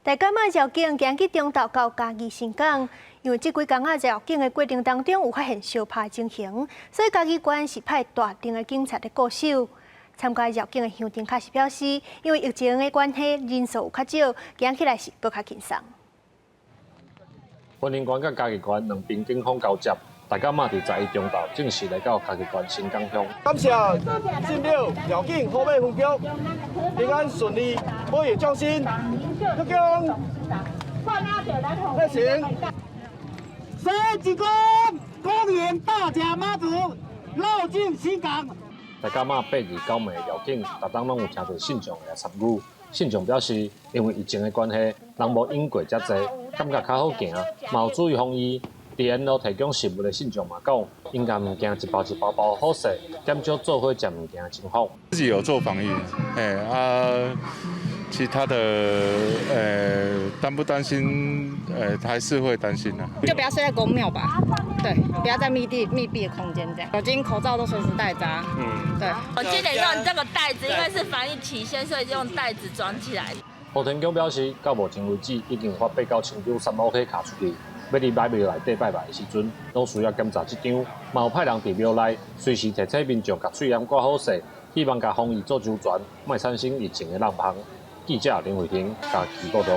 大甲妈绕境行去中岛到嘉义新港，因为这几天绕境的过程当中有发现相拍情形，所以嘉义县是派大量的警察在固守。参加绕境的乡镇确实表示，因为疫情的关系，人数有较少，行起来是不较轻松。云林县甲嘉义县两边警方交接，大甲妈伫11中岛正式来到嘉义县新港乡。感谢进了绕境后尾分局平安顺利，保佑壮心，福建飞行。3鞠躬，恭迎大甲妈祖绕境新港。大甲妈8日9暝绕境，逐当拢有听到信众来参与。信众表示，因为疫情的关系，人无因过遮济，感觉较好行，嘛有注意防疫。伫沿路提供食物的信众嘛讲，应该物件一包一包包好势，减少做伙食物件的情况。自己有做防疫，其他的担不担心？还是会担心的。就不要睡在公庙吧，对，不要在密闭的空间这样。酒精、口罩都随时带着。对。我记得用这个袋子，因为是防疫期间，所以就用袋子装起来。胡天强表示，到目前为止已经发8到10张3OK卡出去。要入买庙内底拜拜的时阵，拢需要检查这张。嘛有派人伫庙内随时提醒民众甲嘴烟挂好势，希望甲防疫做周全，莫产生疫情的浪芳。记者林伟霆，嘉义报道。